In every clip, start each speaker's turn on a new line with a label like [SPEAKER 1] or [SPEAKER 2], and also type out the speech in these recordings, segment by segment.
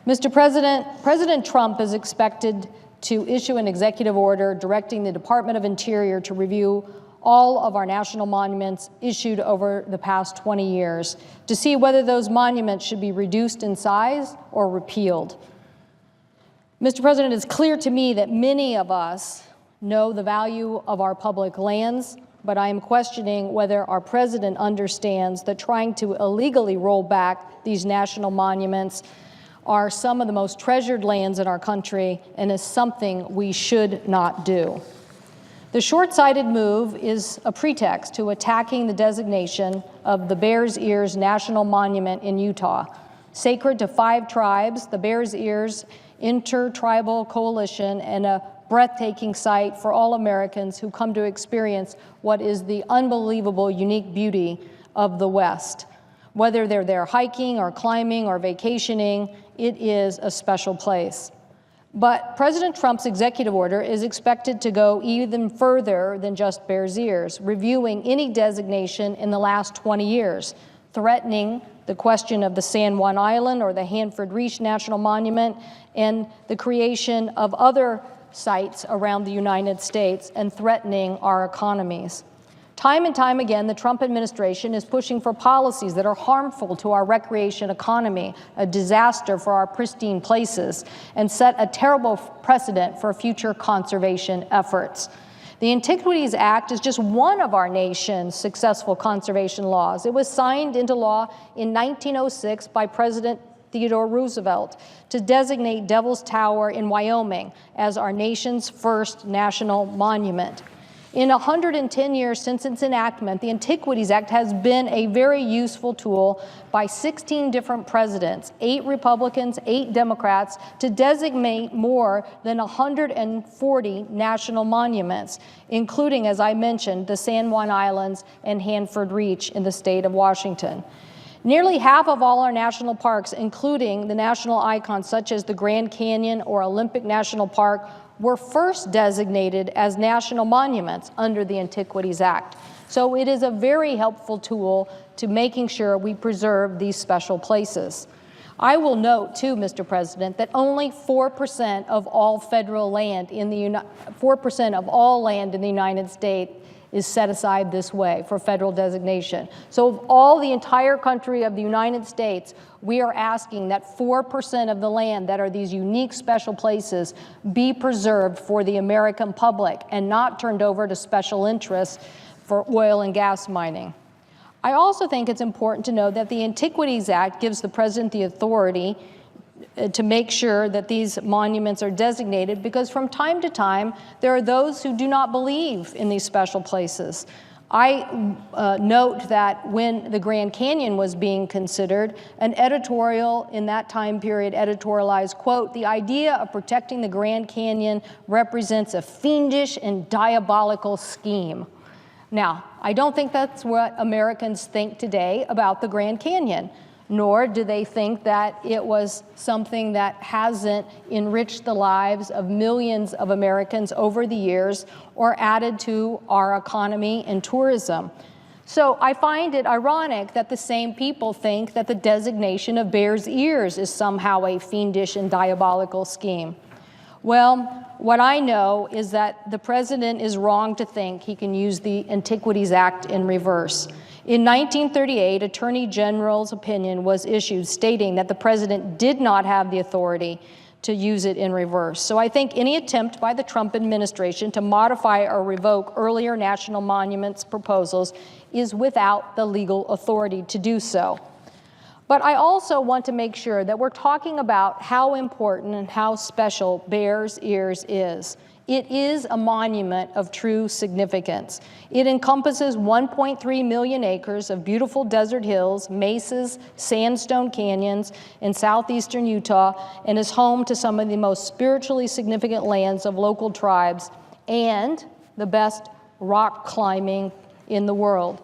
[SPEAKER 1] Mr. President, President Trump is expected to issue an executive order directing the Department of Interior to review all of our national monuments issued over the past 20 years to see whether those monuments should be reduced in size or repealed. Mr. President, it's clear to me that many of us know the value of our public lands, but I am questioning whether our president understands that trying to illegally roll back these national monuments are some of the most treasured lands in our country and is something we should not do. The short-sighted move is a pretext to attacking the designation of the Bears Ears National Monument in Utah. Sacred to 5 tribes, the Bears Ears Intertribal Coalition, and a breathtaking sight for all Americans who come to experience what is the unbelievable, unique beauty of the West. Whether they're there hiking or climbing or vacationing, it is a special place. But President Trump's executive order is expected to go even further than just Bears Ears, reviewing any designation in the last 20 years, threatening the question of the San Juan Island or the Hanford Reach National Monument, and the creation of other sites around the United States, and threatening our economies. Time and time again, the Trump administration is pushing for policies that are harmful to our recreation economy, a disaster for our pristine places, and set a terrible precedent for future conservation efforts. The Antiquities Act is just one of our nation's successful conservation laws. It was signed into law in 1906 by President Theodore Roosevelt to designate Devil's Tower in Wyoming as our nation's first national monument. In 110 years since its enactment, the Antiquities Act has been a very useful tool by 16 different presidents, 8 Republicans, 8 Democrats, to designate more than 140 national monuments, including, as I mentioned, the San Juan Islands and Hanford Reach in the state of Washington. Nearly half of all our national parks, including the national icons such as the Grand Canyon or Olympic National Park, were first designated as national monuments under the Antiquities Act. So it is a very helpful tool to making sure we preserve these special places. I will note, too, Mr. President, that only 4% of all federal land in the 4% of all land in the United States is set aside this way for federal designation. So of all the entire country of the United States, we are asking that 4% of the land that are these unique special places be preserved for the American public and not turned over to special interests for oil and gas mining. I also think it's important to know that the Antiquities Act gives the president the authority to make sure that these monuments are designated, because from time to time, there are those who do not believe in these special places. I note that when the Grand Canyon was being considered, an editorial in that time period editorialized, quote, "The idea of protecting the Grand Canyon represents a fiendish and diabolical scheme." Now, I don't think that's what Americans think today about the Grand Canyon, nor do they think that it was something that hasn't enriched the lives of millions of Americans over the years or added to our economy and tourism. So I find it ironic that the same people think that the designation of Bears Ears is somehow a fiendish and diabolical scheme. Well, what I know is that the president is wrong to think he can use the Antiquities Act in reverse. In 1938, Attorney General's opinion was issued stating that the president did not have the authority to use it in reverse. So I think any attempt by the Trump administration to modify or revoke earlier national monuments proposals is without the legal authority to do so. But I also want to make sure that we're talking about how important and how special Bears Ears is. It is a monument of true significance. It encompasses 1.3 million acres of beautiful desert hills, mesas, sandstone canyons in southeastern Utah, and is home to some of the most spiritually significant lands of local tribes and the best rock climbing in the world.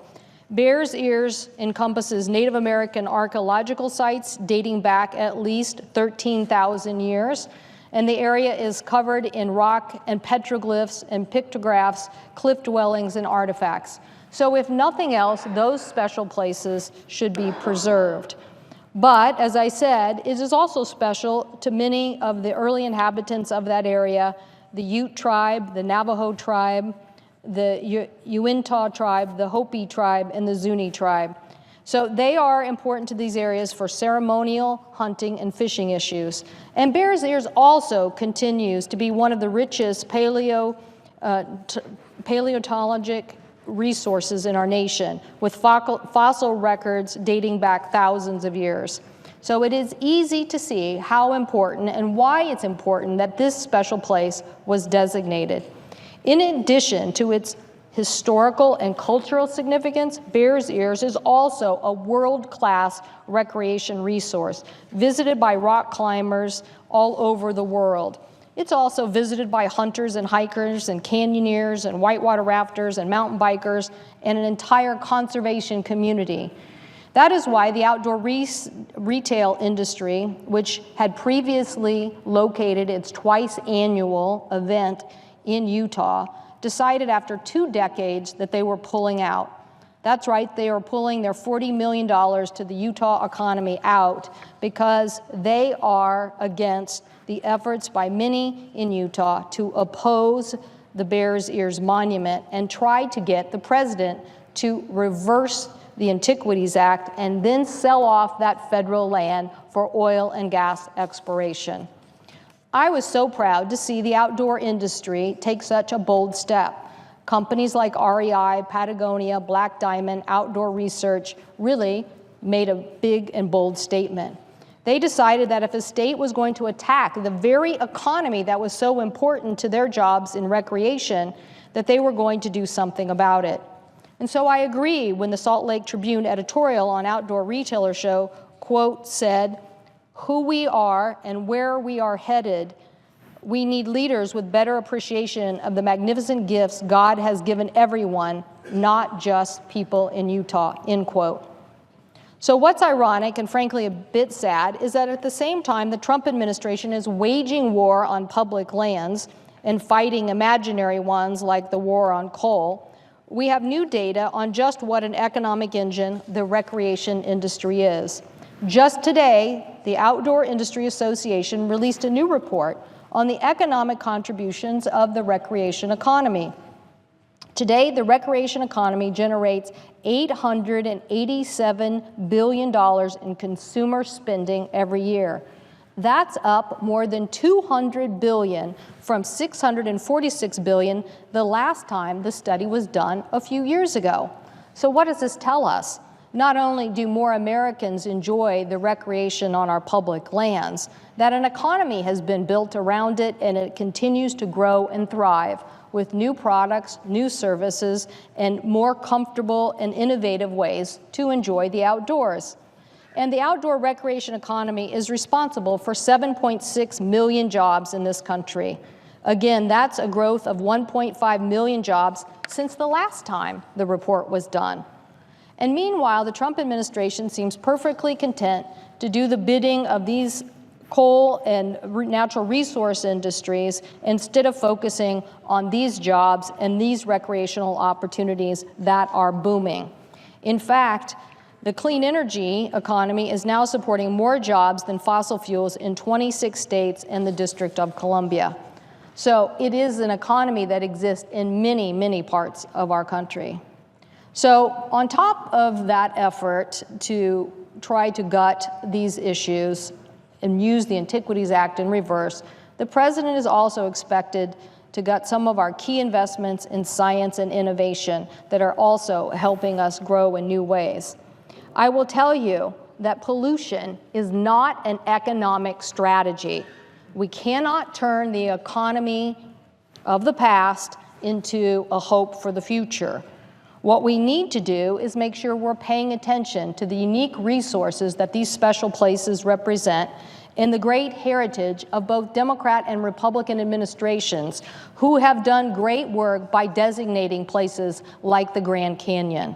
[SPEAKER 1] Bears Ears encompasses Native American archaeological sites dating back at least 13,000 years. And the area is covered in rock and petroglyphs and pictographs, cliff dwellings, and artifacts. So if nothing else, those special places should be preserved. But, as I said, it is also special to many of the early inhabitants of that area, the Ute tribe, the Navajo tribe, the Uintah tribe, the Hopi tribe, and the Zuni tribe. So they are important to these areas for ceremonial, hunting, and fishing issues. And Bears Ears also continues to be one of the richest paleontologic resources in our nation, with fossil records dating back thousands of years. So it is easy to see how important and why it's important that this special place was designated. In addition to its historical and cultural significance, Bears Ears is also a world-class recreation resource, visited by rock climbers all over the world. It's also visited by hunters and hikers and canyoneers and whitewater rafters and mountain bikers and an entire conservation community. That is why the outdoor retail industry, which had previously located its twice-annual event in Utah, decided after 2 decades that they were pulling out. That's right, they are pulling their $40 million to the Utah economy out because they are against the efforts by many in Utah to oppose the Bears Ears Monument and try to get the president to reverse the Antiquities Act and then sell off that federal land for oil and gas exploration. I was so proud to see the outdoor industry take such a bold step. Companies like REI, Patagonia, Black Diamond, Outdoor Research really made a big and bold statement. They decided that if a state was going to attack the very economy that was so important to their jobs in recreation, that they were going to do something about it. And so I agree when the Salt Lake Tribune editorial on Outdoor Retailer Show, quote, said, "Who we are and where we are headed, we need leaders with better appreciation of the magnificent gifts God has given everyone, not just people in Utah," end quote. So what's ironic and frankly a bit sad is that at the same time the Trump administration is waging war on public lands and fighting imaginary ones like the war on coal, we have new data on just what an economic engine the recreation industry is. Just today, the Outdoor Industry Association released a new report on the economic contributions of the recreation economy. Today, the recreation economy generates $887 billion in consumer spending every year. That's up more than $200 billion from $646 billion the last time the study was done a few years ago. So what does this tell us? Not only do more Americans enjoy the recreation on our public lands, that an economy has been built around it and it continues to grow and thrive with new products, new services, and more comfortable and innovative ways to enjoy the outdoors. And the outdoor recreation economy is responsible for 7.6 million jobs in this country. Again, that's a growth of 1.5 million jobs since the last time the report was done. And meanwhile, the Trump administration seems perfectly content to do the bidding of these coal and natural resource industries instead of focusing on these jobs and these recreational opportunities that are booming. In fact, the clean energy economy is now supporting more jobs than fossil fuels in 26 states and the District of Columbia. So it is an economy that exists in many, many parts of our country. So on top of that effort to try to gut these issues and use the Antiquities Act in reverse, the president is also expected to gut some of our key investments in science and innovation that are also helping us grow in new ways. I will tell you that pollution is not an economic strategy. We cannot turn the economy of the past into a hope for the future. What we need to do is make sure we're paying attention to the unique resources that these special places represent and the great heritage of both Democrat and Republican administrations who have done great work by designating places like the Grand Canyon.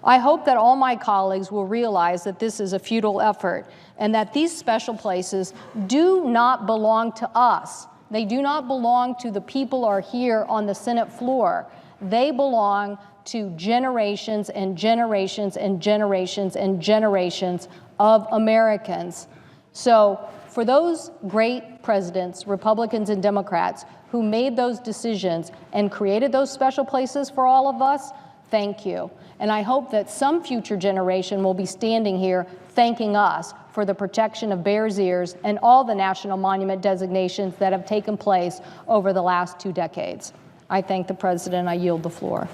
[SPEAKER 1] I hope that all my colleagues will realize that this is a futile effort and that these special places do not belong to us. They do not belong to the people who are here on the Senate floor. They belong to generations and generations and generations and generations of Americans. So for those great presidents, Republicans and Democrats, who made those decisions and created those special places for all of us, thank you. And I hope that some future generation will be standing here thanking us for the protection of Bears Ears and all the national monument designations that have taken place over the last 2 decades. I thank the President. I yield the floor.